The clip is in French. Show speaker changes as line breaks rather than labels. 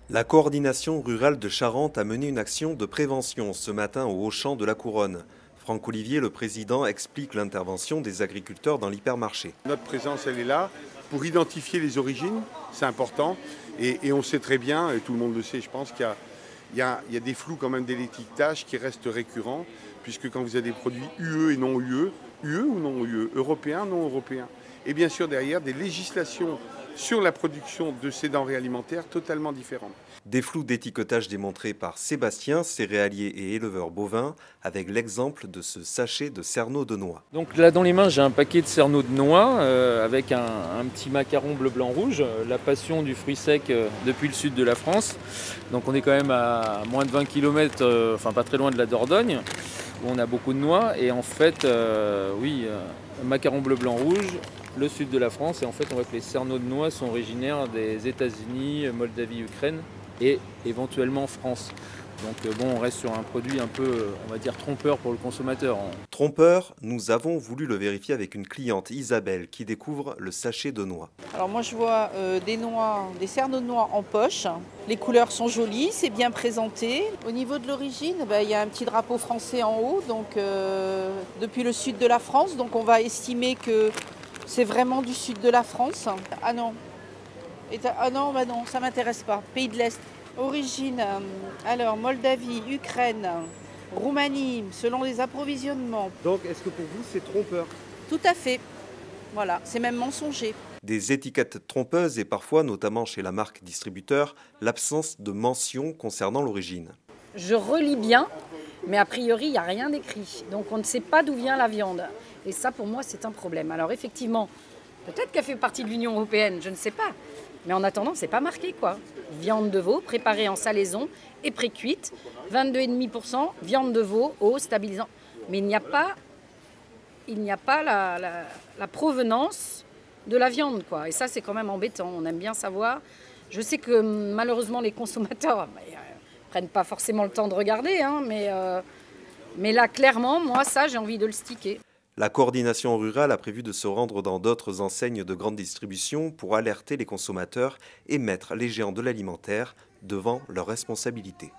La coordination rurale de Charente a mené une action de prévention ce matin au Auchan de la Couronne. Franck Olivier, le président, explique l'intervention des agriculteurs dans l'hypermarché.
Notre présence, elle est là pour identifier les origines, c'est important. Et on sait très bien, et tout le monde le sait, je pense qu'il y a des flous quand même d'étiquetage qui restent récurrents, puisque quand vous avez des produits UE et non UE, UE ou non UE, européens, non européens, et bien sûr derrière des législations sur la production de ces denrées alimentaires totalement différentes.
Des flous d'étiquetage démontrés par Sébastien, céréalier et éleveur bovin, avec l'exemple de ce sachet de cerneau de noix.
Donc là dans les mains j'ai un paquet de cerneau de noix avec un petit macaron bleu blanc rouge, la passion du fruit sec depuis le sud de la France. Donc on est quand même à moins de 20 km, enfin pas très loin de la Dordogne, où on a beaucoup de noix. Et en fait, macaron bleu blanc rouge, le sud de la France, et en fait on voit que les cerneaux de noix sont originaires des États-Unis, Moldavie, Ukraine et éventuellement France. Donc on reste sur un produit un peu, on va dire, trompeur pour le consommateur.
Trompeur, nous avons voulu le vérifier avec une cliente, Isabelle, qui découvre le sachet de noix.
Alors moi je vois des cerneaux de noix en poche. Les couleurs sont jolies, c'est bien présenté. Au niveau de l'origine, il y a un petit drapeau français en haut, donc depuis le sud de la France. Donc on va estimer que c'est vraiment du sud de la France. Ah non, non, ça m'intéresse pas. Pays de l'Est. Origine, alors Moldavie, Ukraine, Roumanie, selon les approvisionnements.
Donc est-ce que pour vous c'est trompeur?
Tout à fait. Voilà, c'est même mensonger.
Des étiquettes trompeuses et parfois, notamment chez la marque distributeur, l'absence de mention concernant l'origine.
Je relis bien, mais a priori il n'y a rien d'écrit. Donc on ne sait pas d'où vient la viande. Et ça pour moi c'est un problème. Alors effectivement, peut-être qu'elle fait partie de l'Union européenne, je ne sais pas. Mais en attendant, c'est pas marqué quoi. Viande de veau préparée en salaison et pré-cuite, 22,5%, viande de veau, eau, stabilisant. Mais il n'y a pas la provenance de la viande quoi. Et ça c'est quand même embêtant, on aime bien savoir. Je sais que malheureusement les consommateurs prennent pas forcément le temps de regarder, hein, mais là clairement, moi ça j'ai envie de le sticker.
La coordination rurale a prévu de se rendre dans d'autres enseignes de grande distribution pour alerter les consommateurs et mettre les géants de l'alimentaire devant leurs responsabilités.